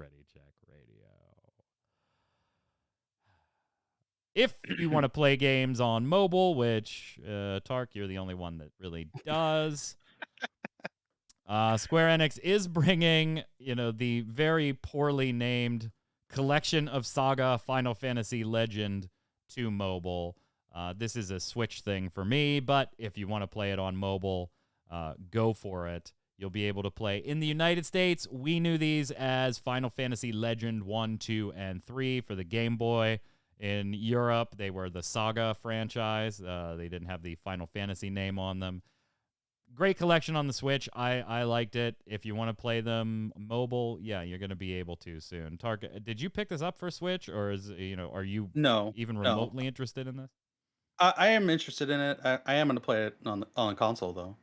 If you want to play games on mobile, which, Tark, you're the only one that really does... Square Enix is bringing, the very poorly named Collection of Saga Final Fantasy Legend to mobile. This is a Switch thing for me, but if you want to play it on mobile, go for it. You'll be able to play. In the United States, we knew these as Final Fantasy Legend 1, 2, and 3 for the Game Boy. In Europe, they were the Saga franchise. They didn't have the Final Fantasy name on them. Great collection on the Switch. I liked it. If you want to play them mobile, yeah, you're going to be able to soon. Tark, did you pick this up for Switch, or are you even remotely interested in this? I am interested in it. I am going to play it on console though.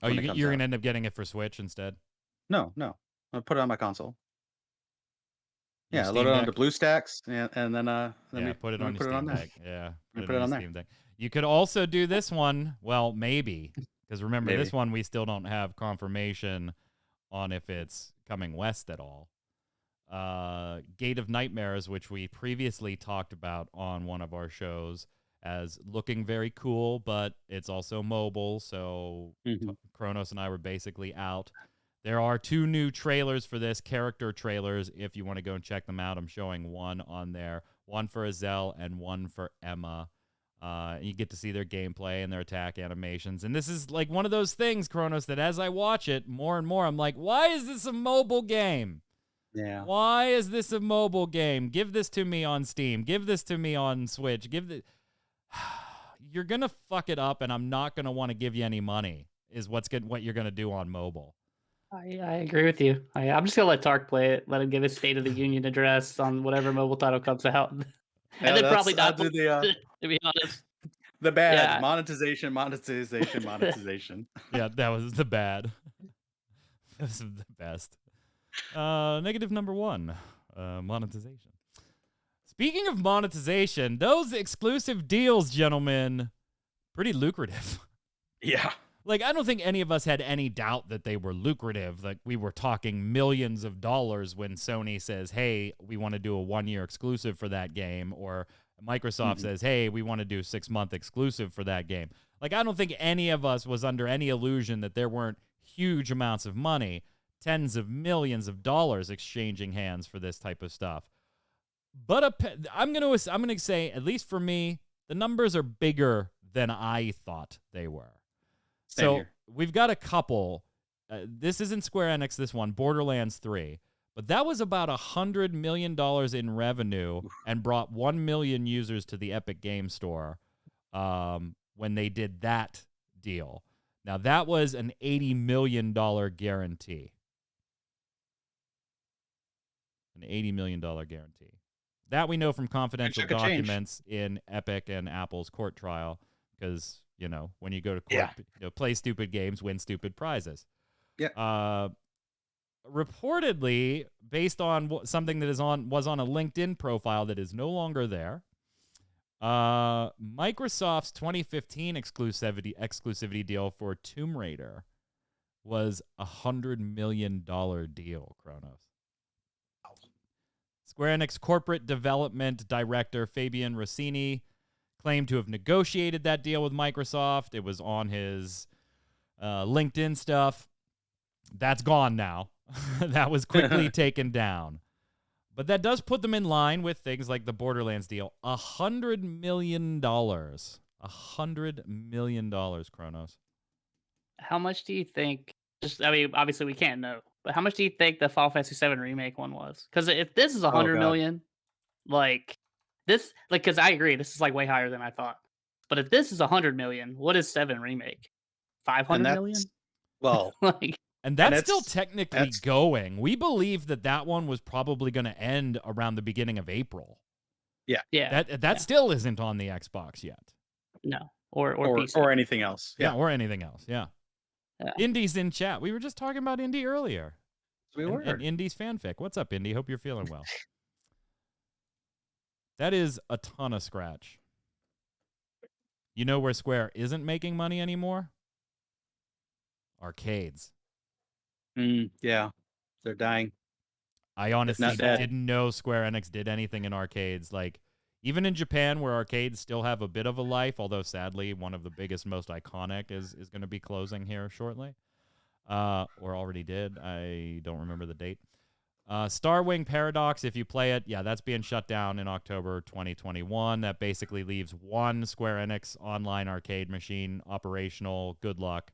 Oh, you're going to end up getting it for Switch instead? No. I'll put it on my console. Yeah, load it onto BlueStacks, and then put it on your Steam Deck. Yeah, put it on there. Steam Deck. You could also do this one. Well, maybe. Because remember, this one we still don't have confirmation on if it's coming west at all. Gate of Nightmares, which we previously talked about on one of our shows as looking very cool, but it's also mobile, so Kronos and I were basically out. There are 2 new trailers for this, character trailers, if you want to go and check them out. I'm showing one on there, one for Azelle and one for Emma. You get to see their gameplay and their attack animations. And this is like one of those things, Kronos, that as I watch it more and more, I'm like, why is this a mobile game? Yeah. Why is this a mobile game? Give this to me on Steam. Give this to me on Switch. You're going to fuck it up, and I'm not going to want to give you any money, is what you're going to do on mobile. I agree with you. I'm just going to let Tark play it, let him give his State of the Union address on whatever mobile title comes out. And then probably not, do the, to be honest. the bad Yeah. monetization. Yeah, that was the bad. This is the best. Negative number 1, monetization. Speaking of monetization, those exclusive deals, gentlemen, pretty lucrative. Yeah. Like, I don't think any of us had any doubt that they were lucrative. Like, we were talking millions of dollars when Sony says, hey, we want to do a 1-year exclusive for that game, or Microsoft says, hey, we want to do a 6-month exclusive for that game. Like, I don't think any of us was under any illusion that there weren't huge amounts of money, tens of millions of dollars exchanging hands for this type of stuff. But I'm gonna say, at least for me, the numbers are bigger than I thought they were. So we've got a couple. This isn't Square Enix, this one, Borderlands 3. But that was about $100 million in revenue and brought 1 million users to the Epic Game Store when they did that deal. Now, that was an $80 million guarantee. An $80 million guarantee. That we know from confidential documents in Epic and Apple's court trial, because, you know, when you go to court, play stupid games, win stupid prizes. Yeah. Reportedly, based on something that was on a LinkedIn profile that is no longer there, Microsoft's 2015 exclusivity deal for Tomb Raider was a $100 million deal, Kronos. Square Enix corporate development director Fabian Rossini claimed to have negotiated that deal with Microsoft. It was on his LinkedIn stuff. That's gone now. That was quickly taken down. But that does put them in line with things like the Borderlands deal. $100 million. $100 million, Kronos. How much do you think? I mean, obviously we can't know, but how much do you think the Final Fantasy VII remake one was? Because if this is 100 million, like this, like, because I agree, this is like way higher than I thought. But if this is 100 million, what is 7 remake? 500 million? Well, like, and that's still technically going. We believe that one was probably going to end around the beginning of April. Yeah. Yeah. That still isn't on the Xbox yet. No. Or PC. Or anything else. Yeah, or anything else. Yeah. Indy's in chat. We were just talking about Indy earlier. We were. And Indy's fanfic. What's up, Indy? Hope you're feeling well. That is a ton of scratch. You know where Square isn't making money anymore? Arcades. Yeah. They're dying. I honestly didn't know Square Enix did anything in arcades. Like, even in Japan, where arcades still have a bit of a life, although sadly one of the biggest, most iconic is going to be closing here shortly, or already did. I don't remember the date. Starwing Paradox, if you play it, that's being shut down in October 2021. That basically leaves one Square Enix online arcade machine operational. Good luck.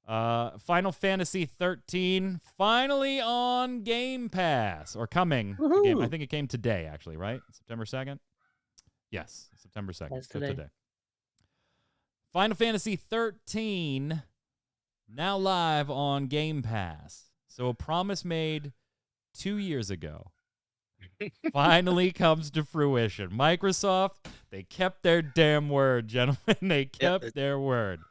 Final Fantasy XIII finally on Game Pass, or coming. I think it came today, actually, right? September 2nd? Yes, September 2nd. That's so today. Today. Final Fantasy XIII now live on Game Pass. So a promise made 2 years ago finally comes to fruition. Microsoft, they kept their damn word, gentlemen. They kept their word.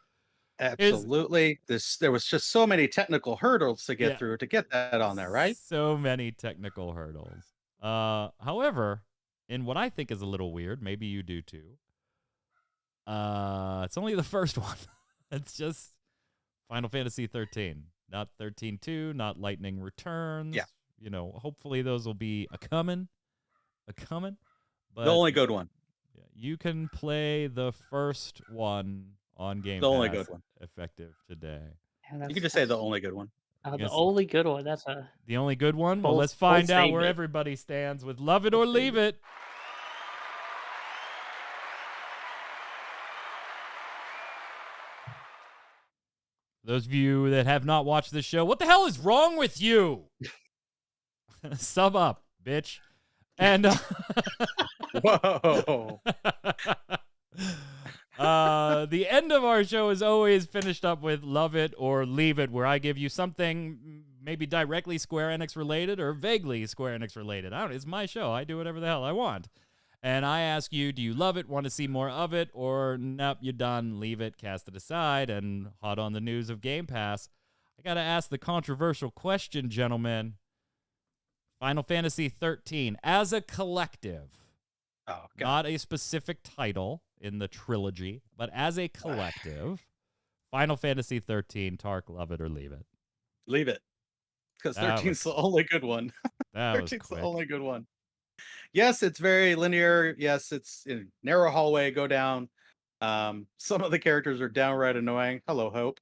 Absolutely. There was just so many technical hurdles to get through to get that on there, right? So many technical hurdles. However, in what I think is a little weird, maybe you do too. It's only the first one. It's just Final Fantasy XIII, not 13-2, not Lightning Returns. Yeah. You know, hopefully those will be a coming. But The only good one. You can play the first one on Game Pass. The only good one. Effective today. You can just say the only good one. The only good one. That's the only good one. Well, let's find out where everybody stands with Love It or Leave It. those of you that have not watched this show, what the hell is wrong with you? Sub up, bitch. And Whoa. The end of our show is always finished up with love it or leave it, where I give you something maybe directly Square Enix related or vaguely Square Enix related. I don't know. It's my show. I do whatever the hell I want. And I ask you, do you love it, want to see more of it, or nope, you're done, leave it, cast it aside, and hot on the news of Gamepass. I got to ask the controversial question, gentlemen. Final Fantasy XIII, as a collective, not a specific title in the trilogy, but as a collective, Final Fantasy XIII, Tark, love it or leave it? Leave it. Because 13's the only good one. That was 13's quick. the only good one. Yes, it's very linear. Yes, it's in a narrow hallway, go down. Some of the characters are downright annoying. Hello, Hope.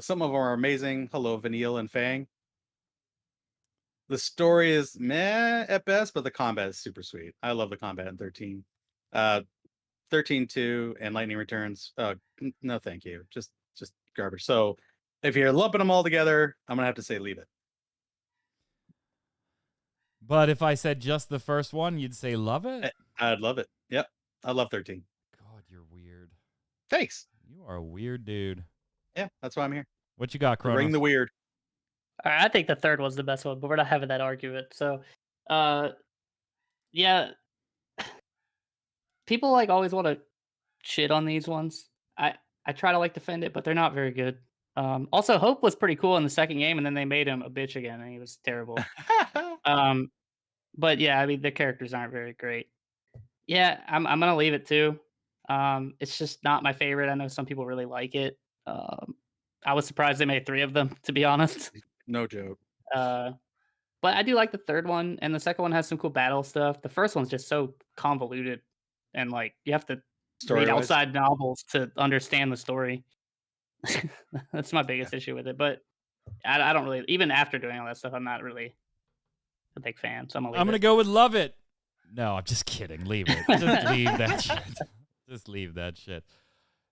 Some of them are amazing. Hello, Vanille and Fang. The story is meh at best, but the combat is super sweet. I love the combat in 13. 13-2 and Lightning Returns. No, thank you. Just garbage. So if you're lumping them all together, I'm gonna have to say leave it. But if I said just the first one, you'd say love it? I'd love it. Yep. I love 13. God, you're weird. Thanks. You are a weird dude. Yeah, that's why I'm here. What you got, Kronos? Bring the weird. All right, I think the third one's the best one, but we're not having that argument. So, yeah, people like always want to shit on these ones. I try to like defend it, but they're not very good. Also, Hope was pretty cool in the second game, and then they made him a bitch again, and he was terrible. But yeah, I mean the characters aren't very great. Yeah, I'm gonna leave it too. It's just not my favorite. I know some people really like it. I was surprised they made 3 of them, to be honest. No joke. But I do like the third one, and the second one has some cool battle stuff. The first one's just so convoluted, and like you have to read outside novels to understand the story. That's my biggest issue with it. But I don't really, even after doing all that stuff, I'm not really a big fan. So I'm gonna go with love it. No, I'm just kidding. Leave it. Just leave that shit. Just leave that shit.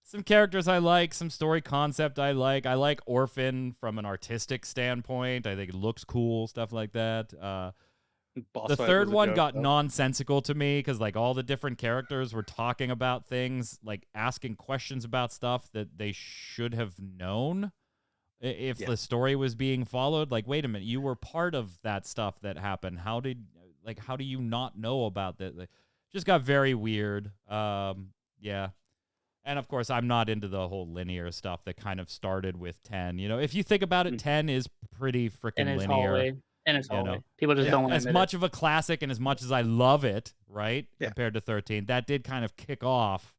Some characters I like, some story concept I like. I like Orphan from an artistic standpoint. I think it looks cool, stuff like that. The third one got nonsensical to me because like all the different characters were talking about things, like asking questions about stuff that they should have known if the story was being followed. Like, wait a minute, you were part of that stuff that happened. How do you not know about that? Like, just got very weird. Yeah. And of course, I'm not into the whole linear stuff that kind of started with 10. You know, if you think about it, 10 is pretty freaking linear. In its hallway. People just don't want to as much of a classic and as much as I love it, right? Compared to 13, that did kind of kick off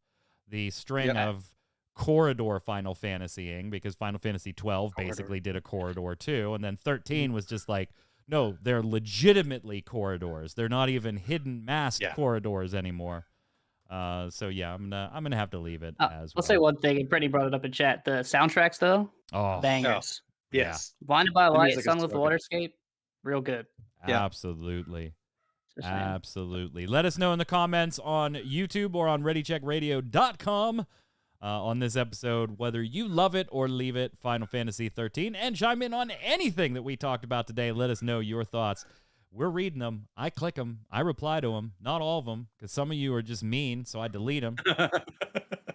the string of corridor Final Fantasying, because Final Fantasy XII basically did a corridor too, and then 13 was just like, no, they're legitimately corridors. They're not even hidden masked corridors anymore. So yeah, I'm gonna have to leave it as well. I'll say one thing, and Brittany brought it up in chat. The soundtracks though, bangers. Yes. Blinded by Light, Sunlit Waterscape, real good. Absolutely. Absolutely. Let us know in the comments on YouTube or on ReadyCheckRadio.com on this episode whether you love it or leave it, Final Fantasy XIII, and chime in on anything that we talked about today. Let us know your thoughts. We're reading them. I click them. I reply to them. Not all of them, because some of you are just mean, so I delete them.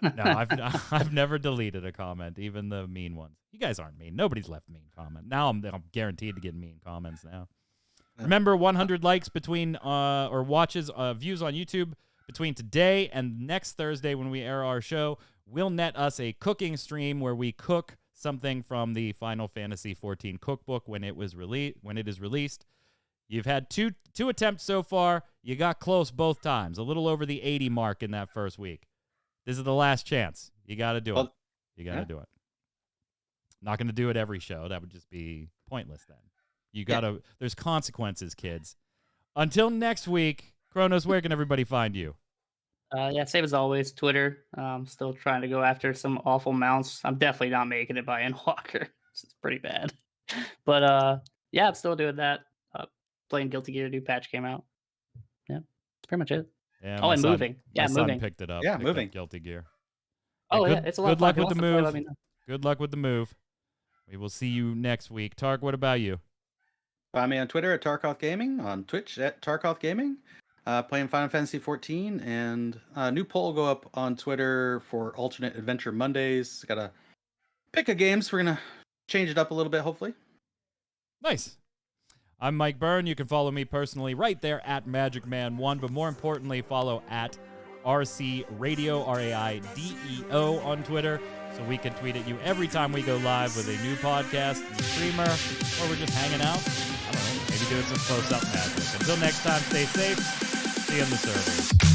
No, I've never deleted a comment, even the mean ones. You guys aren't mean. Nobody's left mean comment. Now I'm guaranteed to get mean comments now. Remember, 100 likes between or watches, views on YouTube between today and next Thursday when we air our show will net us a cooking stream where we cook something from the Final Fantasy XIV cookbook when it is released. You've had two attempts so far. You got close both times, a little over the 80 mark in that first week. This is the last chance. You got to do it. You got to do it. Not going to do it every show. That would just be pointless then. You got to, there's consequences, kids. Until next week, Kronos, where can everybody find you? Same as always, Twitter. Still trying to go after some awful mounts. I'm definitely not making it by Endwalker. It's pretty bad. But I'm still doing that. Playing Guilty Gear, new patch came out. Yeah, that's pretty much it. Yeah, and moving. My moving. son picked it up. Yeah, moving. Guilty Gear. It's a lot of fun. Good luck with the move. Good luck with the move. We will see you next week. Tark, what about you? Find me on Twitter at Tarkoth Gaming, on Twitch at Tarkoth Gaming, playing Final Fantasy XIV, and a new poll go up on Twitter for alternate adventure Mondays. Got to pick a game, so we're going to change it up a little bit, hopefully. Nice. I'm Mike Byrne. You can follow me personally right there at MagicMan1, but more importantly, follow at RC Raideo, RAIDEO on Twitter, so we can tweet at you every time we go live with a new podcast, a streamer, or we're just hanging out. I don't know, maybe doing some close-up magic. Until next time, stay safe. See you on the servers.